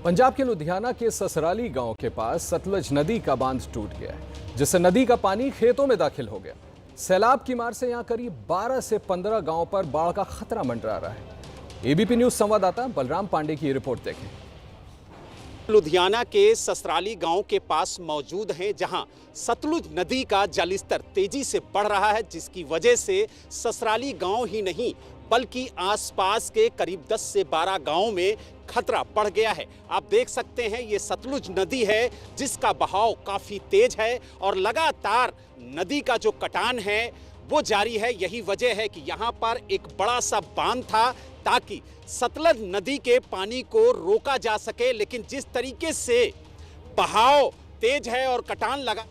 पंजाब के लुधियाना के ससराली गांव के पास सतलज नदी का बांध टूट गया है, जिससे नदी का पानी खेतों में दाखिल हो गया। सैलाब की मार से यहां करीब 12 से 15 गांव पर बाढ़ का खतरा मंडरा रहा है। एबीपी न्यूज संवाददाता बलराम पांडे की रिपोर्ट देखें। लुधियाना के ससराली गांव के पास मौजूद हैं, जहां सतलुज नदी का जलस्तर तेजी से बढ़ रहा है, जिसकी वजह से ससराली गांव ही नहीं बल्कि आसपास के करीब 10 से 12 गांवों में खतरा बढ़ गया है। आप देख सकते हैं ये सतलुज नदी है, जिसका बहाव काफी तेज है और लगातार नदी का जो कटान है वो जारी है। यही वजह है कि यहाँ पर एक बड़ा सा बांध था ताकि सतलज नदी के पानी को रोका जा सके, लेकिन जिस तरीके से बहाव तेज है और कटान लगा।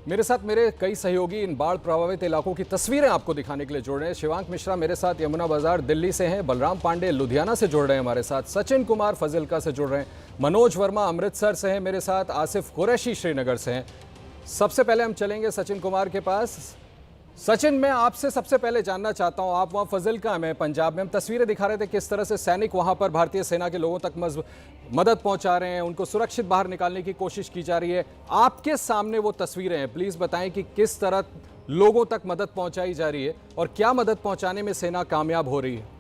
मेरे साथ मेरे कई सहयोगी इन बाढ़ प्रभावित इलाकों की तस्वीरें आपको दिखाने के लिए जुड़ रहे हैं। शिवांक मिश्रा मेरे साथ यमुना बाजार दिल्ली से हैं, बलराम पांडे लुधियाना से जुड़ रहे हैं हमारे साथ, सचिन कुमार फजिल्का से जुड़ रहे हैं, मनोज वर्मा अमृतसर से हैं मेरे साथ, आसिफ कुरैशी श्रीनगर से हैं। सबसे पहले हम चलेंगे सचिन कुमार के पास। सचिन, मैं आपसे सबसे पहले जानना चाहता हूं, आप वहां फजिल्का में पंजाब में, हम तस्वीरें दिखा रहे थे किस तरह से सैनिक वहां पर भारतीय सेना के लोगों तक मदद पहुंचा रहे हैं, उनको सुरक्षित बाहर निकालने की कोशिश की जा रही है। आपके सामने वो तस्वीरें हैं, प्लीज बताएं कि किस तरह लोगों तक मदद पहुंचाई जा रही है और क्या मदद पहुंचाने में सेना कामयाब हो रही है।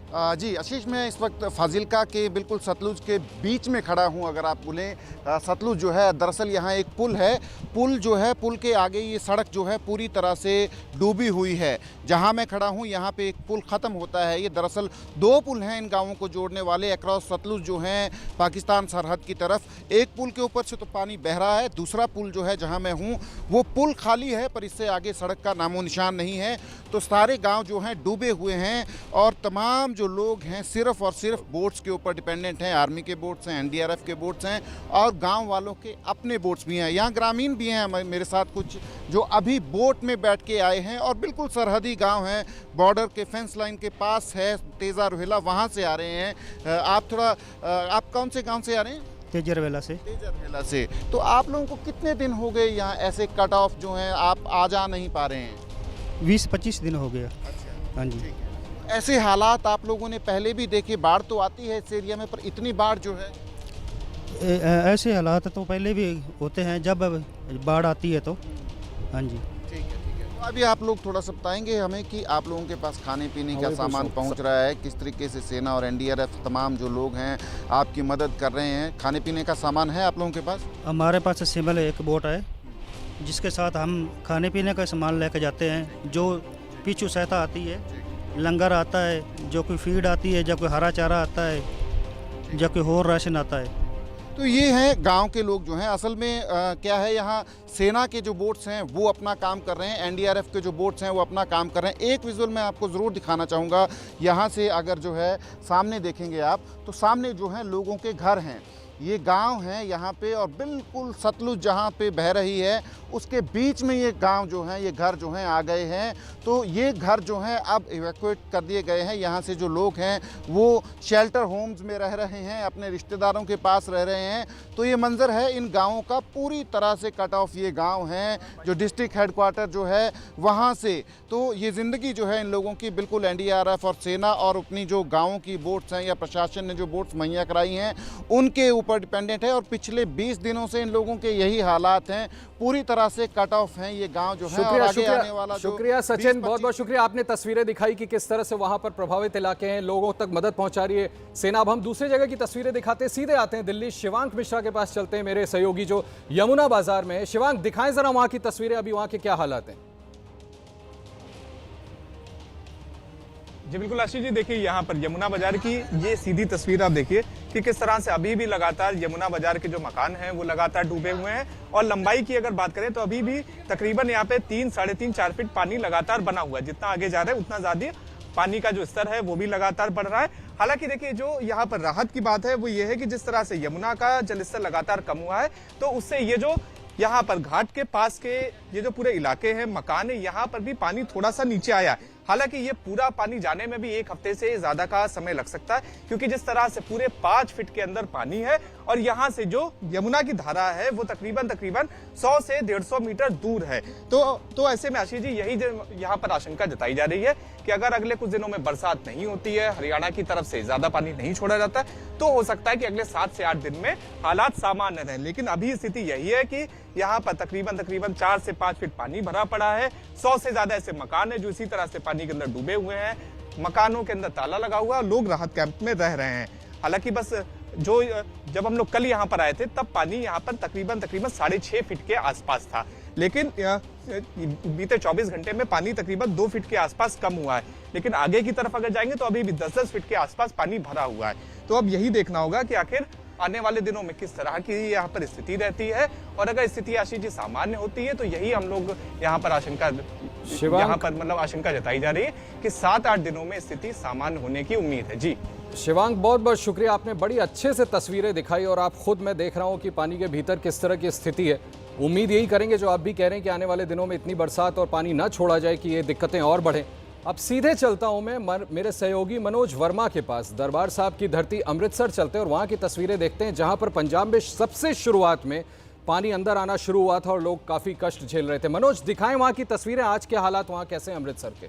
जी आशीष, मैं इस वक्त फाजिल्का के बिल्कुल सतलुज के बीच में खड़ा हूं। अगर आप बोलें सतलुज जो है, दरअसल यहां एक पुल है, पुल जो है, पुल के आगे ये सड़क जो है पूरी तरह से डूबी हुई है। जहां मैं खड़ा हूं यहां पे एक पुल ख़त्म होता है। ये दरअसल दो पुल हैं इन गांवों को जोड़ने वाले अक्रॉस सतलुज जो हैं पाकिस्तान सरहद की तरफ। एक पुल के ऊपर से तो पानी बह रहा है, दूसरा पुल जो है जहाँ मैं हूँ वो पुल खाली है, पर इससे आगे सड़क का नामो निशान नहीं है। तो सारे गाँव जो हैं डूबे हुए हैं और तमाम जो लोग हैं सिर्फ और सिर्फ बोट्स के ऊपर डिपेंडेंट हैं। आर्मी के बोट्स हैं, एनडीआरएफ के बोट्स हैं और गांव वालों के अपने बोट्स भी हैं। यहाँ ग्रामीण भी हैं मेरे साथ कुछ, जो अभी बोट में बैठ के आए हैं और बिल्कुल सरहदी गांव हैं, बॉर्डर के फेंस लाइन के पास है तेजा रोहिला, वहाँ से आ रहे हैं। आप थोड़ा, आप कौन से गाँव से आ रहे हैं? तेजरवेला से। तेजरवेला से। तो आप लोगों को कितने दिन हो गए यहाँ ऐसे कट ऑफ जो हैं आप आ जा नहीं पा रहे हैं? 20-25 दिन हो गया। अच्छा, हाँ जी। ऐसे हालात आप लोगों ने पहले भी देखे? बाढ़ तो आती है इस एरिया में, पर इतनी बाढ़ जो है, ऐसे हालात तो पहले भी होते हैं जब बाढ़ आती है तो। हाँ जी, ठीक है ठीक है। तो अभी आप लोग थोड़ा सा बताएंगे हमें कि आप लोगों के पास खाने पीने का सामान पहुंच रहा है, किस तरीके से सेना और एनडीआरएफ तमाम जो लोग हैं आपकी मदद कर रहे हैं? खाने पीने का सामान है आप लोगों के पास? हमारे पास सिमल एक बोट है जिसके साथ हम खाने पीने का सामान लेकर जाते हैं। जो पीछू सहायता आती है, लंगर आता है, जो कोई फीड आती है, जो कोई हरा चारा आता है, जो कोई और राशन आता है। तो ये हैं गांव के लोग जो हैं। असल में क्या है, यहाँ सेना के जो बोट्स हैं वो अपना काम कर रहे हैं, एनडीआरएफ के जो बोट्स हैं वो अपना काम कर रहे हैं। एक विजुअल मैं आपको ज़रूर दिखाना चाहूँगा। यहाँ से अगर जो है सामने देखेंगे आप, तो सामने जो है लोगों के घर हैं, ये गांव है यहाँ पे, और बिल्कुल सतलुज जहाँ पे बह रही है उसके बीच में ये गांव जो हैं, ये घर जो हैं आ गए हैं। तो ये घर जो हैं अब इवैक्यूएट कर दिए गए हैं। यहाँ से जो लोग हैं वो शेल्टर होम्स में रह रहे हैं, अपने रिश्तेदारों के पास रह रहे हैं। तो ये मंजर है इन गाँवों का, पूरी तरह से कट ऑफ ये गाँव हैं जो डिस्ट्रिक्ट हेडक्वार्टर जो है वहाँ से। तो ये ज़िंदगी जो है इन लोगों की बिल्कुल एनडीआरएफ और सेना और अपनी जो गाँवों की बोट्स हैं या प्रशासन ने जो बोट्स मुहैया कराई हैं उनके ऊपर डिपेंडेंट है। और पिछले 20 दिनों से इन लोगों के यही हालात हैं, पूरी तरह से कट ऑफ हैं ये गांव जो है। और आगे आने वाला शुक्रिया सचिन, बहुत बहुत शुक्रिया। आपने तस्वीरें दिखाई कि किस तरह से वहां पर प्रभावित इलाके हैं, लोगों तक मदद पहुंचा रही है सेना। अब हम दूसरी जगह की तस्वीरें दिखाते हैं, सीधे आते हैं दिल्ली। शिवांक मिश्रा के पास चलते हैं, मेरे सहयोगी जो यमुना बाजार में है। शिवांक, दिखाएं जरा वहां की तस्वीरें, अभी वहां के क्या हालात हैं? जी बिल्कुल आशीष जी, देखिए यहाँ पर यमुना बाजार की ये सीधी तस्वीर आप देखिए कि किस तरह से अभी भी लगातार यमुना बाजार के जो मकान हैं वो लगातार डूबे हुए हैं। और लंबाई की अगर बात करें तो अभी भी तकरीबन यहाँ पे 3, साढ़े 3, 4 फीट पानी लगातार बना हुआ है। जितना आगे जा रहा है उतना ज्यादा पानी का जो स्तर है वो भी लगातार बढ़ रहा है। हालांकि देखिए जो यहाँ पर राहत की बात है वो ये है कि जिस तरह से यमुना का जलस्तर लगातार कम हुआ है, तो उससे ये जो यहाँ पर घाट के पास के ये जो पूरे इलाके हैं, मकान है, यहाँ पर भी पानी थोड़ा सा नीचे आया है। हालांकि ये पूरा पानी जाने में भी 1 हफ्ते से ज्यादा का समय लग सकता है, क्योंकि जिस तरह से पूरे 5 फीट के अंदर पानी है और यहाँ से जो यमुना की धारा है वो तकरीबन 100 से 150 मीटर दूर है। तो ऐसे में आशीष जी यही यहाँ पर आशंका जताई जा रही है कि अगर अगले कुछ दिनों में बरसात नहीं होती है, हरियाणा की तरफ से ज्यादा पानी नहीं छोड़ा जाता है, तो हो सकता है कि अगले 7 से 8 दिन में हालात सामान्य रहें। लेकिन अभी स्थिति यही है कि यहाँ पर तकरीबन 4 से 5 फीट पानी भरा पड़ा है। 100 से ज्यादा ऐसे मकान है जो इसी तरह से पानी के अंदर डूबे हुए हैं। मकानों के अंदर ताला लगा हुआ है, लोग राहत कैंप में रह रहे हैं। हालांकि बस जब हम लोग कल यहाँ पर आए थे तब पानी यहाँ पर तकरीबन 6.5 फीट के आसपास था, लेकिन बीते 24 घंटे में पानी तकरीबन 2 फीट के आसपास कम हुआ है। लेकिन आगे की तरफ अगर जाएंगे तो अभी भी 10-10 फीट के आसपास पानी भरा हुआ है। तो अब यही देखना होगा कि आखिर आने वाले दिनों में किस तरह की यहाँ पर स्थिति रहती है, और अगर स्थिति आशीष जी सामान्य होती है तो यही हम लोग यहाँ पर आशंका जताई जा रही है कि 7-8 दिनों में स्थिति सामान्य होने की उम्मीद है। जी शिवांक, बहुत बहुत शुक्रिया, आपने बड़ी अच्छे से तस्वीरें दिखाई और आप खुद, मैं देख रहा हूं कि पानी के भीतर किस तरह की स्थिति है। उम्मीद यही करेंगे जो आप भी कह रहे हैं कि आने वाले दिनों में इतनी बरसात और पानी न छोड़ा जाए कि ये दिक्कतें और बढ़ें। अब सीधे चलता हूं मैं मेरे सहयोगी मनोज वर्मा के पास। दरबार साहब की धरती अमृतसर चलते हैं और वहां की तस्वीरें देखते हैं, जहां पर पंजाब में सबसे शुरुआत में पानी अंदर आना शुरू हुआ था और लोग काफी कष्ट झेल रहे थे। मनोज, दिखाएं वहां की तस्वीरें, आज के हालात वहां कैसे हैं अमृतसर के?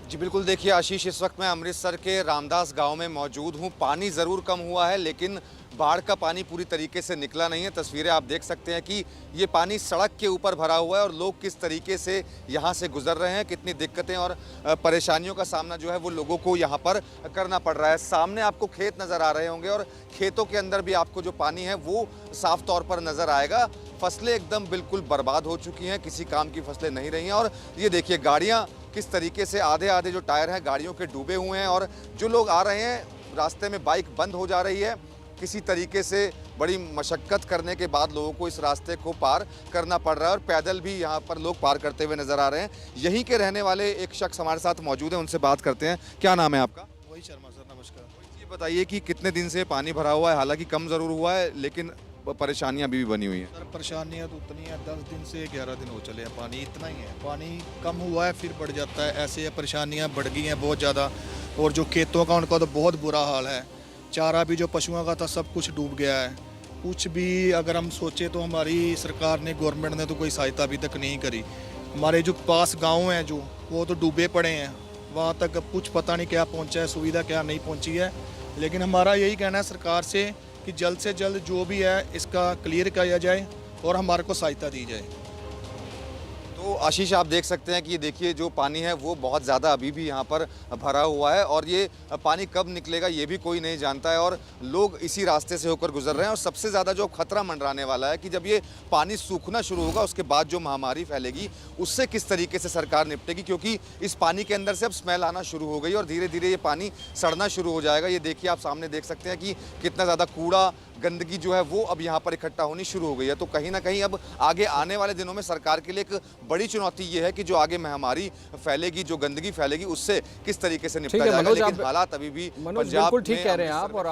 जी बिल्कुल, देखिए आशीष, इस वक्त मैं अमृतसर के रामदास गांव में मौजूद हूं। पानी ज़रूर कम हुआ है लेकिन बाढ़ का पानी पूरी तरीके से निकला नहीं है। तस्वीरें आप देख सकते हैं कि ये पानी सड़क के ऊपर भरा हुआ है और लोग किस तरीके से यहाँ से गुजर रहे हैं, कितनी दिक्कतें और परेशानियों का सामना जो है वो लोगों को यहाँ पर करना पड़ रहा है। सामने आपको खेत नज़र आ रहे होंगे और खेतों के अंदर भी आपको जो पानी है वो साफ तौर पर नज़र आएगा। फसलें एकदम बिल्कुल बर्बाद हो चुकी हैं, किसी काम की फसलें नहीं रही हैं। और ये देखिए गाड़ियाँ किस तरीके से आधे जो टायर हैं गाड़ियों के डूबे हुए हैं, और जो लोग आ रहे हैं रास्ते में बाइक बंद हो जा रही है। किसी तरीके से बड़ी मशक्क़त करने के बाद लोगों को इस रास्ते को पार करना पड़ रहा है और पैदल भी यहाँ पर लोग पार करते हुए नज़र आ रहे हैं। यहीं के रहने वाले एक शख्स हमारे साथ मौजूद हैं, उनसे बात करते हैं। क्या नाम है आपका? वही शर्मा सर, नमस्कार। ये बताइए कि कितने दिन से पानी भरा हुआ है? हालांकि कम ज़रूर हुआ है लेकिन परेशानियाँ अभी भी बनी हुई हैं। सर परेशानियाँ तो उतनी हैं, 10 दिन से 11 दिन हो चले हैं, पानी इतना ही है। पानी कम हुआ है फिर बढ़ जाता है, ऐसे परेशानियाँ बढ़ गई हैं बहुत ज़्यादा। और जो खेतों का उनका तो बहुत बुरा हाल है। चारा भी जो पशुओं का था सब कुछ डूब गया है। कुछ भी अगर हम सोचें तो हमारी सरकार ने, गवर्नमेंट ने तो कोई सहायता अभी तक नहीं करी। हमारे जो पास गाँव हैं जो वो तो डूबे पड़े हैं, वहाँ तक कुछ पता नहीं क्या पहुँचा है, सुविधा क्या नहीं पहुँची है। लेकिन हमारा यही कहना है सरकार से कि जल्द से जल्द जो भी है इसका क्लियर किया जाए और हमारे को सहायता दी जाए। तो आशीष, आप देख सकते हैं कि ये देखिए जो पानी है वो बहुत ज़्यादा अभी भी यहाँ पर भरा हुआ है और ये पानी कब निकलेगा ये भी कोई नहीं जानता है और लोग इसी रास्ते से होकर गुजर रहे हैं। और सबसे ज़्यादा जो खतरा मंडराने वाला है कि जब ये पानी सूखना शुरू होगा उसके बाद जो महामारी फैलेगी उससे किस तरीके से सरकार निपटेगी, क्योंकि इस पानी के अंदर से अब स्मेल आना शुरू हो गई और धीरे धीरे ये पानी सड़ना शुरू हो जाएगा। ये देखिए आप सामने देख सकते हैं कि कितना ज़्यादा कूड़ा गंदगी जो है वो अब यहाँ पर इकट्ठा होनी शुरू हो गई है। तो कहीं ना कहीं अब आगे आने वाले दिनों में सरकार के लिए एक बड़ी चुनौती ये है कि जो आगे महामारी फैलेगी, जो गंदगी फैलेगी, उससे किस तरीके से निपटा जाएगा। लेकिन हालात अभी भी बिल्कुल ठीक कह रहे हैं आप, और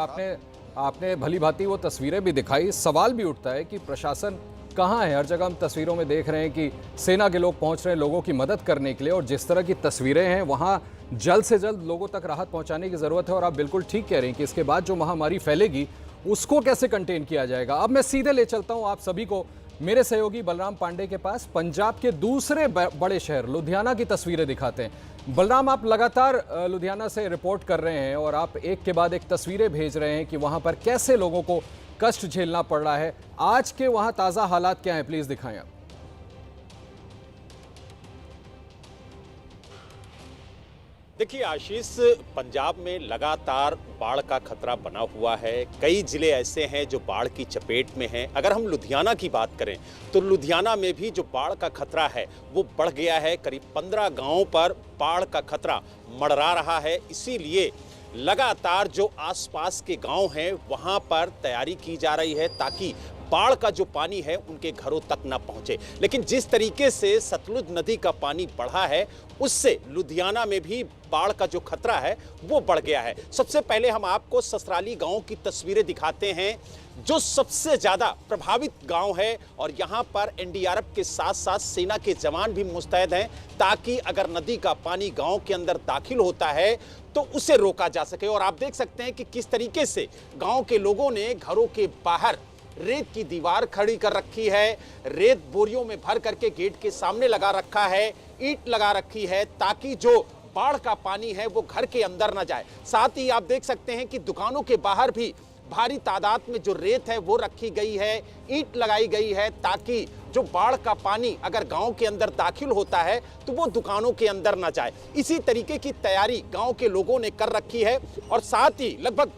आपने भली भांति वो तस्वीरें भी दिखाई। सवाल भी उठता है कि प्रशासन कहाँ है? हर जगह हम तस्वीरों में देख रहे हैं कि सेना के लोग पहुंच रहे हैं लोगों की मदद करने के लिए, और जिस तरह की तस्वीरें हैं वहाँ जल्द से जल्द लोगों तक राहत पहुंचाने की ज़रूरत है। और आप बिल्कुल ठीक कह रहे हैं कि इसके बाद जो महामारी फैलेगी उसको कैसे कंटेन किया जाएगा। अब मैं सीधे ले चलता हूं आप सभी को मेरे सहयोगी बलराम पांडे के पास। पंजाब के दूसरे बड़े शहर लुधियाना की तस्वीरें दिखाते हैं। बलराम, आप लगातार लुधियाना से रिपोर्ट कर रहे हैं और आप एक के बाद एक तस्वीरें भेज रहे हैं कि वहां पर कैसे लोगों को कष्ट झेलना पड़ रहा है। आज के वहां ताज़ा हालात क्या हैं, प्लीज़ दिखाएं आप। देखिए आशीष, पंजाब में लगातार बाढ़ का खतरा बना हुआ है। कई जिले ऐसे हैं जो बाढ़ की चपेट में हैं। अगर हम लुधियाना की बात करें तो लुधियाना में भी जो बाढ़ का खतरा है वो बढ़ गया है। करीब 15 गांवों पर बाढ़ का खतरा मंडरा रहा है। इसीलिए लगातार जो आसपास के गांव हैं वहां पर तैयारी की जा रही है ताकि बाढ़ का जो पानी है उनके घरों तक न पहुंचे। लेकिन जिस तरीके से सतलुज नदी का पानी बढ़ा है उससे लुधियाना में भी बाढ़ का जो खतरा है वो बढ़ गया है। सबसे पहले हम आपको ससराली गांव की तस्वीरें दिखाते हैं जो सबसे ज्यादा प्रभावित गांव है, और यहां पर एनडीआरएफ के साथ साथ सेना के जवान भी मुस्तैद हैं ताकि अगर नदी का पानी गांव के अंदर दाखिल होता है तो उसे रोका जा सके। और आप देख सकते हैं कि किस तरीके से गांव के लोगों ने घरों के बाहर रेत की दीवार खड़ी कर रखी है, रेत बोरियों में भर करके गेट के सामने लगा रखा है, ईंट लगा रखी है ताकि जो बाढ़ का पानी है वो घर के अंदर न जाए। साथ ही आप देख सकते हैं कि दुकानों के बाहर भी भारी तादाद में जो रेत है वो रखी गई है, ईंट लगाई गई है ताकि जो बाढ़ का पानी अगर गांव के अंदर दाखिल होता है तो वो दुकानों के अंदर न जाए। इसी तरीके की तैयारी गांव के लोगों ने कर रखी है। और साथ ही लगभग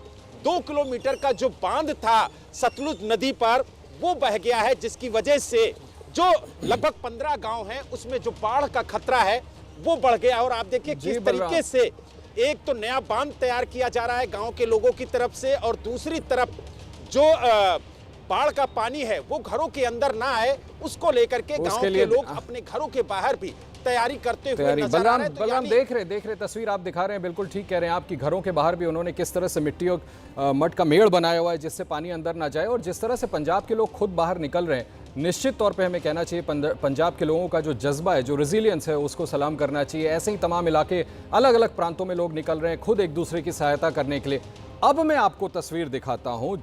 2 किलोमीटर का जो बांध था सतलुज नदी पर वो बह गया है, जिसकी वजह से जो लगभग 15 गांव हैं उसमें जो बाढ़ का खतरा है वो बढ़ गया। और आप देखिए किस तरीके से एक तो नया बांध तैयार किया जा रहा है गांव के लोगों की तरफ से, और दूसरी तरफ जो बाढ़ का पानी है वो घरों के अंदर ना आए उसको लेकर के गांव के लोग अपने घरों के बाहर भी तैयारी करते हुए नजर आ रहे हैं। बलराम देख रहे तस्वीर आप दिखा रहे हैं, बिल्कुल ठीक कह रहे हैं आपकी। घरों के बाहर भी उन्होंने किस तरह से मिट्टी और मड का मेड़ बनाया हुआ है जिससे पानी अंदर ना जाए, और जिस तरह से पंजाब के लोग खुद बाहर निकल रहे हैं, निश्चित तौर पे हमें कहना चाहिए पंजाब के लोगों का जो जज्बा है, जो रेजिलियंस है, उसको सलाम करना चाहिए। ऐसे ही तमाम इलाके अलग अलग प्रांतों में लोग निकल रहे हैं खुद एक दूसरे की सहायता करने के लिए। अब मैं आपको तस्वीर दिखाता हूं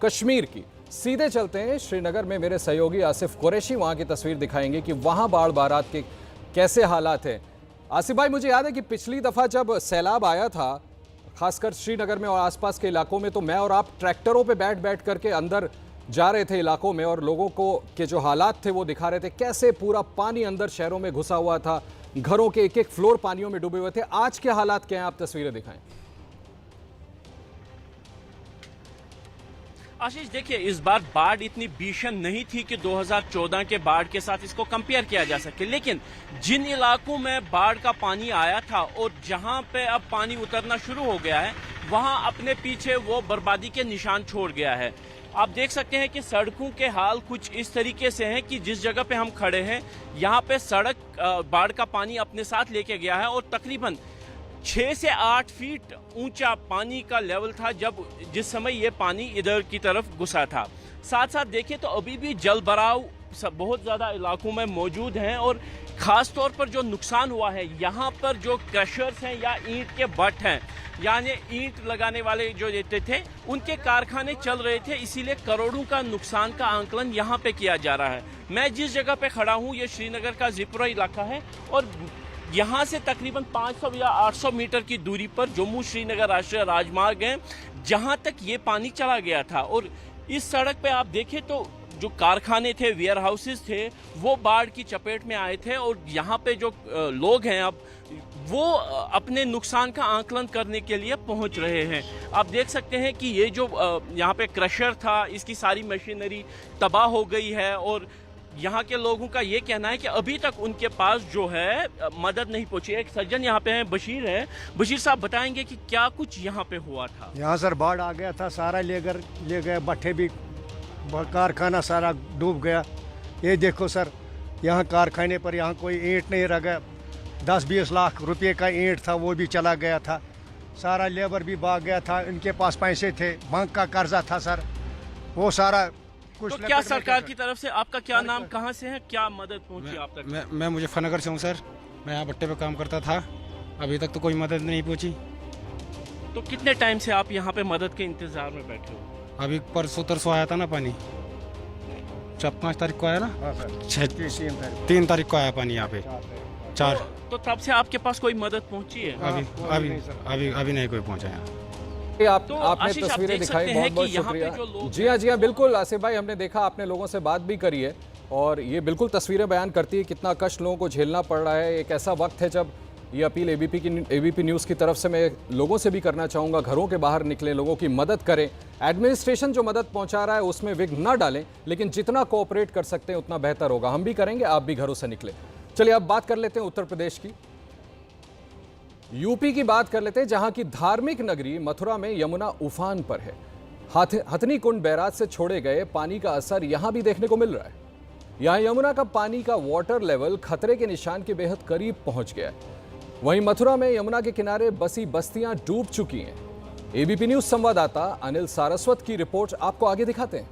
कश्मीर की। सीधे चलते हैं श्रीनगर में, मेरे सहयोगी आसिफ कुरैशी वहां की तस्वीर दिखाएंगे कि वहां बाढ़ बारात के कैसे हालात हैं। आसिफ भाई, मुझे याद है कि पिछली दफ़ा जब सैलाब आया था खासकर श्रीनगर में और आसपास के इलाकों में, तो मैं और आप ट्रैक्टरों पे बैठ करके अंदर जा रहे थे इलाकों में और लोगों को के जो हालात थे वो दिखा रहे थे, कैसे पूरा पानी अंदर शहरों में घुसा हुआ था, घरों के एक एक फ्लोर पानियों में डूबे हुए थे। आज के हालात क्या हैं, आप तस्वीरें दिखाएं। आशीष, देखिए इस बार बाढ़ इतनी भीषण नहीं थी कि 2014 के बाढ़ के साथ इसको कंपेयर किया जा सके, लेकिन जिन इलाकों में बाढ़ का पानी आया था और जहां पे अब पानी उतरना शुरू हो गया है वहां अपने पीछे वो बर्बादी के निशान छोड़ गया है। आप देख सकते हैं कि सड़कों के हाल कुछ इस तरीके से हैं कि जिस जगह पे हम खड़े हैं यहाँ पे सड़क बाढ़ का पानी अपने साथ लेके गया है और तकरीबन 6 से 8 फीट ऊंचा पानी का लेवल था जिस समय ये पानी इधर की तरफ घुसा था। साथ साथ देखिए तो अभी भी जल भराव बहुत ज़्यादा इलाकों में मौजूद हैं और ख़ास तौर पर जो नुकसान हुआ है यहाँ पर जो क्रशर्स हैं या ईंट के भट्ट हैं, यानी ईंट लगाने वाले जो देते थे उनके कारखाने चल रहे थे, इसीलिए करोड़ों का नुकसान का आंकलन यहाँ पे किया जा रहा है। मैं जिस जगह पे खड़ा हूँ ये श्रीनगर का जिपुरा इलाका है और यहाँ से तकरीबन 500 या 800 मीटर की दूरी पर जम्मू श्रीनगर राष्ट्रीय राजमार्ग है जहाँ तक ये पानी चला गया था। और इस सड़क पे आप देखें तो जो कारखाने थे, वेयर हाउसेस थे, वो बाढ़ की चपेट में आए थे और यहाँ पे जो लोग हैं अब वो अपने नुकसान का आंकलन करने के लिए पहुँच रहे हैं। आप देख सकते हैं कि ये जो यहाँ पे क्रशर था इसकी सारी मशीनरी तबाह हो गई है और यहाँ के लोगों का ये कहना है कि अभी तक उनके पास जो है मदद नहीं पहुंची। एक सज्जन यहाँ पे हैं, बशीर हैं। बशीर साहब बताएंगे कि क्या कुछ यहाँ पे हुआ था। यहाँ सर बाढ़ आ गया था, सारा ले गए, भट्ठे भी, कारखाना सारा डूब गया। ये देखो सर, यहाँ कारखाने पर यहाँ कोई ईंट नहीं रह गया, 10-20 लाख रुपए का ईंट था वो भी चला गया था, सारा लेबर भी भाग गया था, इनके पास पैसे थे, बैंक का कर्जा था सर, वो सारा कुछ। तो क्या सरकार की तरफ से, आपका क्या नाम, कहाँ से है, क्या मदद पहुंची आप तक? मैं मुजफ्फरनगर से हूँ सर, मैं यहाँ भट्टे पे काम करता था, अभी तक तो कोई मदद नहीं पहुंची। तो कितने टाइम से आप यहाँ पे मदद के इंतजार में बैठे हो? अभी परसों आया था ना पानी, 5 तारीख को आया ना, 3 तारीख को आया पानी यहाँ पे 4। तो तब से आपके पास कोई मदद पहुँची है? अभी नहीं कोई पहुँचा यहाँ। आपने तस्वीरें दिखाई, बहुत बहुत शुक्रिया। जी हाँ बिल्कुल आसिफ भाई, हमने देखा, आपने लोगों से बात भी करी है और ये बिल्कुल तस्वीरें बयान करती है कितना कष्ट लोगों को झेलना पड़ रहा है। एक ऐसा वक्त है जब ये अपील एबीपी न्यूज़ की तरफ से मैं लोगों से भी करना चाहूँगा, घरों के बाहर निकलें, लोगों की मदद करें। एडमिनिस्ट्रेशन जो मदद पहुँचा रहा है उसमें विघ्न न डालें, लेकिन जितना कोऑपरेट कर सकते हैं उतना बेहतर होगा। हम भी करेंगे, आप भी घरों से निकलें। चलिए अब बात कर लेते हैं उत्तर प्रदेश की, यूपी की बात कर लेते हैं, जहां की धार्मिक नगरी मथुरा में यमुना उफान पर है। हथनी कुंड बैराज से छोड़े गए पानी का असर यहां भी देखने को मिल रहा है। यहां यमुना का पानी का वाटर लेवल खतरे के निशान के बेहद करीब पहुंच गया है। वहीं मथुरा में यमुना के किनारे बसी बस्तियां डूब चुकी हैं। एबीपी न्यूज संवाददाता अनिल सारस्वत की रिपोर्ट आपको आगे दिखाते हैं।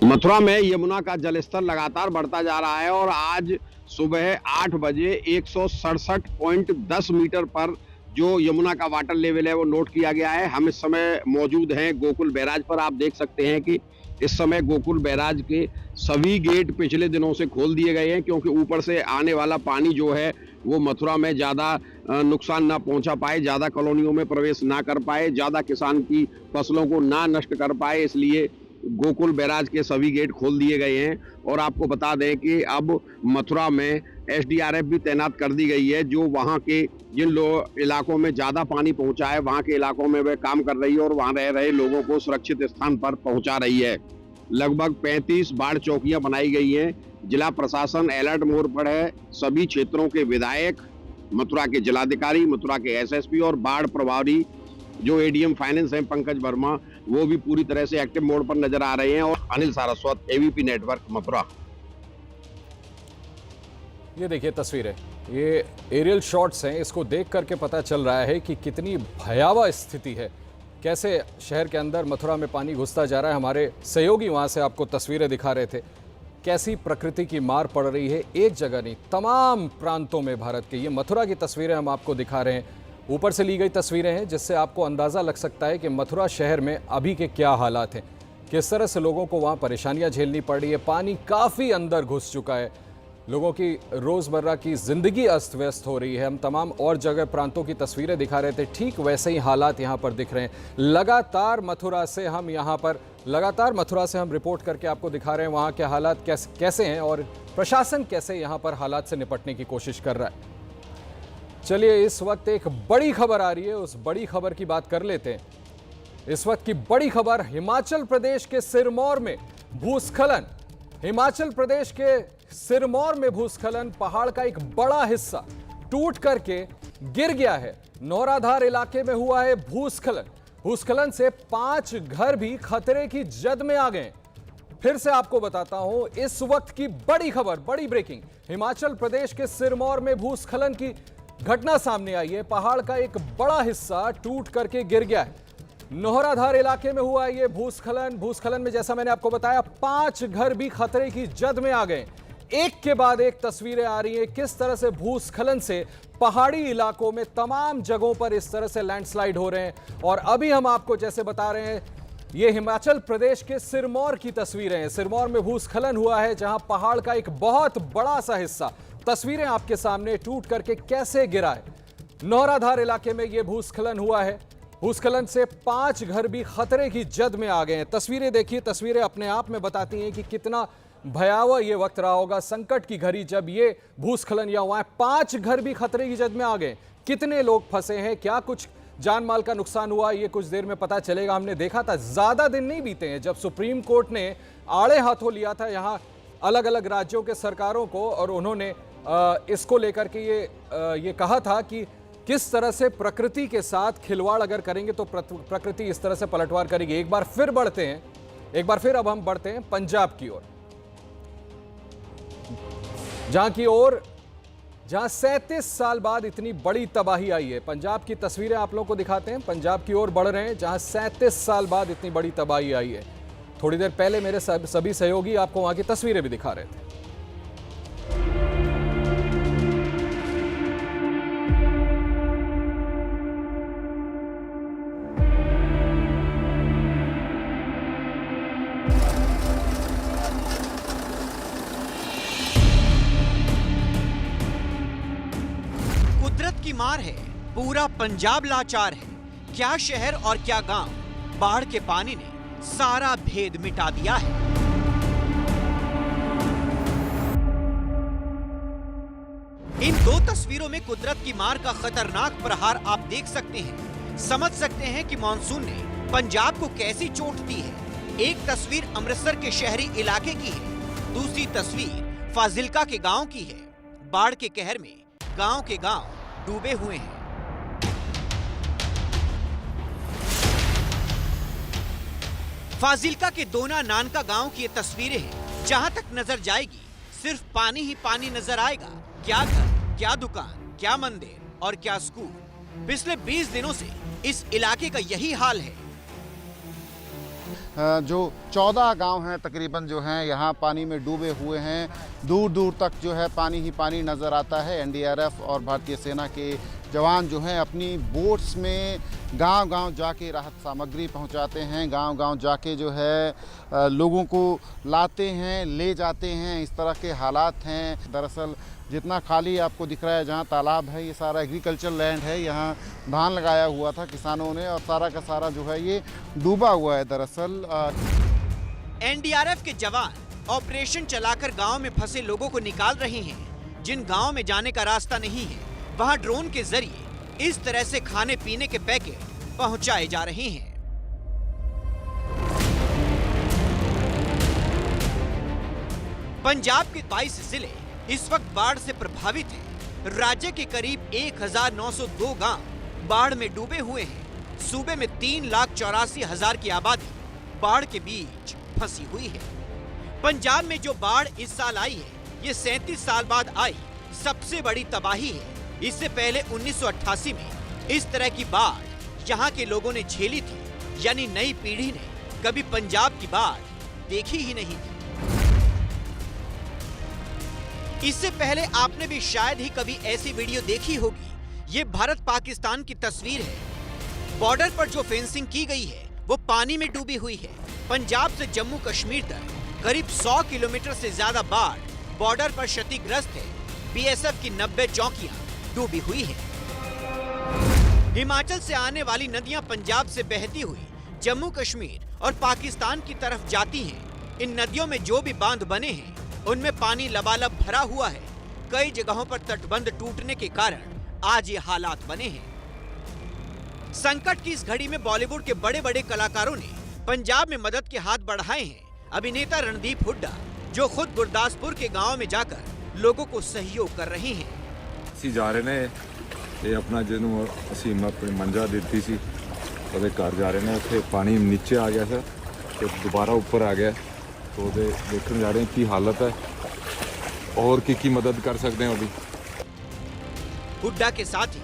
मथुरा में यमुना का जलस्तर लगातार बढ़ता जा रहा है और आज सुबह 8 बजे 167.10 मीटर पर जो यमुना का वाटर लेवल है वो नोट किया गया है। हम इस समय मौजूद हैं गोकुल बैराज पर। आप देख सकते हैं कि इस समय गोकुल बैराज के सभी गेट पिछले दिनों से खोल दिए गए हैं, क्योंकि ऊपर से आने वाला पानी जो है वो मथुरा में ज़्यादा नुकसान ना पहुंचा पाए, ज़्यादा कॉलोनियों में प्रवेश ना कर पाए, ज़्यादा किसान की फसलों को ना नष्ट कर पाए, इसलिए गोकुल बैराज के सभी गेट खोल दिए गए हैं। और आपको बता दें कि अब मथुरा में एसडीआरएफ भी तैनात कर दी गई है, जो वहां के जिन इलाकों में ज़्यादा पानी पहुंचा है वहां के इलाकों में वह काम कर रही है और वहां रह रहे लोगों को सुरक्षित स्थान पर पहुंचा रही है। लगभग 35 बाढ़ चौकियां बनाई गई हैं। जिला प्रशासन अलर्ट मोड पर है। सभी क्षेत्रों के विधायक, मथुरा के जिलाधिकारी, मथुरा के एसएसपी और बाढ़ प्रभारी जो एडीएम फाइनेंस है पंकज वर्मा, वो भी पूरी तरह से एक्टिव मोड पर नजर आ रहे हैं। और अनिल सारस्वत, एबीपी नेटवर्क, मथुरा। ये देखिए तस्वीरें, ये एरियल शॉट्स हैं। इसको देख करके पता चल रहा है कि कितनी भयावह स्थिति है, कैसे शहर के अंदर मथुरा में पानी घुसता जा रहा है। हमारे सहयोगी वहां से आपको तस्वीरें दिखा रहे थे, कैसी प्रकृति की मार पड़ रही है। एक जगह नहीं, तमाम प्रांतों में भारत के। ये मथुरा की तस्वीरें हम आपको दिखा रहे हैं, ऊपर से ली गई तस्वीरें हैं, जिससे आपको अंदाज़ा लग सकता है कि मथुरा शहर में अभी के क्या हालात हैं, किस तरह से लोगों को वहाँ परेशानियाँ झेलनी पड़ रही है। पानी काफ़ी अंदर घुस चुका है, लोगों की रोज़मर्रा की ज़िंदगी अस्त व्यस्त हो रही है। हम तमाम और जगह प्रांतों की तस्वीरें दिखा रहे थे, ठीक वैसे ही हालात यहाँ पर दिख रहे हैं। लगातार मथुरा से हम रिपोर्ट करके आपको दिखा रहे हैं वहाँ के हालात कैसे हैं और प्रशासन कैसे यहाँ पर हालात से निपटने की कोशिश कर रहा है। चलिए, इस वक्त एक बड़ी खबर आ रही है, उस बड़ी खबर की बात कर लेते हैं। इस वक्त की बड़ी खबर, हिमाचल प्रदेश के सिरमौर में भूस्खलन। हिमाचल प्रदेश के सिरमौर में भूस्खलन, पहाड़ का एक बड़ा हिस्सा टूट करके गिर गया है। नौराधार इलाके में हुआ है भूस्खलन। भूस्खलन से 5 घर भी खतरे की जद में आ गए। फिर से आपको बताता हूं, इस वक्त की बड़ी खबर, बड़ी ब्रेकिंग। हिमाचल प्रदेश के सिरमौर में भूस्खलन की घटना सामने आई है। पहाड़ का एक बड़ा हिस्सा टूट करके गिर गया है। नौराधार इलाके में हुआ ये भूस्खलन में जैसा मैंने आपको बताया 5 घर भी खतरे की जद में आ गए। एक के बाद एक तस्वीरें आ रही हैं, किस तरह से भूस्खलन से पहाड़ी इलाकों में तमाम जगहों पर इस तरह से लैंडस्लाइड हो रहे हैं। और अभी हम आपको जैसे बता रहे हैं, ये हिमाचल प्रदेश के सिरमौर की तस्वीरें हैं। सिरमौर में भूस्खलन हुआ है, जहां पहाड़ का एक बहुत बड़ा सा हिस्सा, तस्वीरें आपके सामने, टूट करके कैसे गिरा है। नौराधार इलाके में यह भूस्खलन हुआ है। भूस्खलन से 5 घर भी खतरे की जद में आ गए हैं। तस्वीरें देखिए, तस्वीरें अपने आप में बताती हैं कि कितना भयावह ये वक्त रहा होगा, संकट की घड़ी, जब ये भूस्खलन या हुआ है। 5 घर भी खतरे की जद में आ गए। कितने लोग फंसे हैं, क्या कुछ जान माल का नुकसान हुआ, ये कुछ देर में पता चलेगा। हमने देखा था, ज्यादा दिन नहीं बीते हैं जब सुप्रीम कोर्ट ने आड़े हाथों लिया था यहाँ अलग अलग राज्यों के सरकारों को, और उन्होंने इसको लेकर के ये कहा था कि किस तरह से प्रकृति के साथ खिलवाड़ अगर करेंगे तो प्रकृति इस तरह से पलटवार करेगी। एक बार फिर अब हम बढ़ते हैं पंजाब की ओर, जहां 37 साल बाद इतनी बड़ी तबाही आई है। पंजाब की तस्वीरें आप लोगों को दिखाते हैं। पंजाब की ओर बढ़ रहे हैं, जहां 37 साल बाद इतनी बड़ी तबाही आई है। थोड़ी देर पहले मेरे सभी सहयोगी आपको वहां की तस्वीरें भी दिखा रहे थे। कुदरत की मार है, पूरा पंजाब लाचार है। क्या शहर और क्या गांव, बाढ़ के पानी ने सारा भेद मिटा दिया है। इन 2 तस्वीरों में कुदरत की मार का खतरनाक प्रहार आप देख सकते हैं। समझ सकते हैं कि मॉनसून ने पंजाब को कैसी चोट दी है। एक तस्वीर अमृतसर के शहरी इलाके की है, दूसरी तस्वीर फाजिल्का के गांव की है। बाढ़ के कहर में गांव के गांव डूबे हुए हैं। फाजिल्का के दोना नानका गांव की ये तस्वीरें हैं। जहां तक नजर जाएगी सिर्फ पानी ही पानी नजर आएगा। क्या घर, क्या दुकान, क्या मंदिर और क्या स्कूल। पिछले 20 दिनों से इस इलाके का यही हाल है। जो 14 गांव हैं तकरीबन जो हैं यहाँ पानी में डूबे हुए हैं। दूर दूर तक जो है पानी ही पानी नज़र आता है। एनडीआरएफ और भारतीय सेना के जवान जो हैं अपनी बोट्स में गांव-गांव जाके राहत सामग्री पहुंचाते हैं। गांव-गांव जाके जो है लोगों को लाते हैं, ले जाते हैं। इस तरह के हालात हैं। दरअसल जितना खाली आपको दिख रहा है, जहां तालाब है, ये सारा एग्रीकल्चर लैंड है। यहां धान लगाया हुआ था किसानों ने और सारा का सारा जो है ये डूबा हुआ है। दरअसल एनडीआरएफ के जवान ऑपरेशन चलाकर गांव में फंसे लोगों को निकाल रहे हैं। जिन गांव में जाने का रास्ता नहीं है, वहां ड्रोन के जरिए इस तरह से खाने पीने के पैकेट पहुंचाए जा रहे हैं। पंजाब के 22 जिले इस वक्त बाढ़ से प्रभावित हैं। राज्य के करीब 1902 गांव बाढ़ में डूबे हुए हैं। सूबे में 3,84,000 की आबादी बाढ़ के बीच फंसी हुई है। पंजाब में जो बाढ़ इस साल आई है, ये 37 साल बाद आई सबसे बड़ी तबाही है। इससे पहले 1988 में इस तरह की बाढ़ यहाँ के लोगों ने झेली थी, यानी नई पीढ़ी ने कभी पंजाब की बाढ़ देखी ही नहीं थी। इससे पहले आपने भी शायद ही कभी ऐसी वीडियो देखी होगी। ये भारत पाकिस्तान की तस्वीर है। बॉर्डर पर जो फेंसिंग की गई है वो पानी में डूबी हुई है। पंजाब से जम्मू कश्मीर तक करीब 100 किलोमीटर से ज्यादा बाढ़ बॉर्डर पर क्षतिग्रस्त है। बीएसएफ की 90 चौकियां डूबी हुई है। हिमाचल से आने वाली नदियां पंजाब से बहती हुई जम्मू कश्मीर और पाकिस्तान की तरफ जाती हैं। इन नदियों में जो भी बांध बने हैं उनमें पानी लबालब भरा हुआ है। कई जगहों पर तटबंध टूटने के कारण आज ये हालात बने हैं। संकट की इस घड़ी में बॉलीवुड के बड़े बड़े कलाकारों ने पंजाब में मदद के हाथ बढ़ाए हैं। अभिनेता रणदीप हुड्डा जो खुद गुरदासपुर के गांव में जाकर लोगों को सहयोग कर रहे हैं। ਅਸੀਂ ਜਾ ਰਹੇ ਨੇ ਤੇ ਆਪਣਾ ਜਿਹਨੂੰ ਅਸੀਂ ਆਪਣੀ ਮੰਜਾ ਦਿੱਤੀ ਸੀ ਉਹਦੇ ਘਰ ਜਾ ਰਹੇ ਨੇ। ਉੱਥੇ ਪਾਣੀ ਨੀਚੇ ਆ ਗਿਆ ਸਰ ਤੇ ਦੁਬਾਰਾ ਉੱਪਰ ਆ ਗਿਆ तो देखने जा रहे हैं की हालत है और की मदद कर सकते हैं अभी। हुड्डा के साथ ही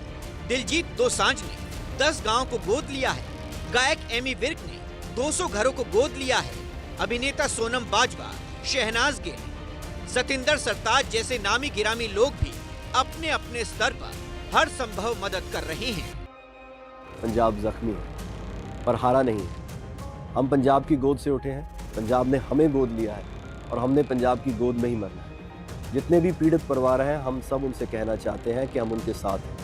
दिलजीत दोसांझ ने 10 गांव को गोद लिया है। गायक एमी विर्क ने 200 घरों को गोद लिया है। अभिनेता सोनम बाजवा, शहनाज गिल, सतिंदर सरताज जैसे नामी गिरामी लोग भी अपने अपने स्तर पर हर संभव मदद कर रहे हैं। पंजाब जख्मी है पर हारा नहीं। हम पंजाब की गोद से उठे हैं। पंजाब ने हमें गोद लिया है और हमने पंजाब की गोद में ही मरना है। जितने भी पीड़ित परिवार हैं, हम सब उनसे कहना चाहते हैं कि हम उनके साथ हैं।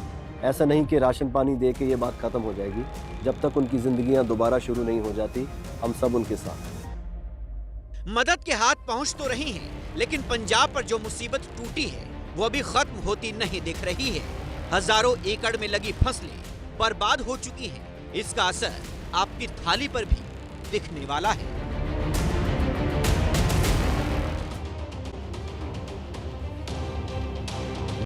ऐसा नहीं कि राशन पानी दे के ये बात खत्म हो जाएगी। जब तक उनकी जिंदगियां दोबारा शुरू नहीं हो जाती, हम सब उनके साथ हैं। मदद के हाथ पहुंच तो रही हैं, लेकिन पंजाब पर जो मुसीबत टूटी है वो अभी खत्म होती नहीं दिख रही है। हजारों एकड़ में लगी फसलें बर्बाद हो चुकी हैं। इसका असर आपकी थाली पर भी दिखने वाला है।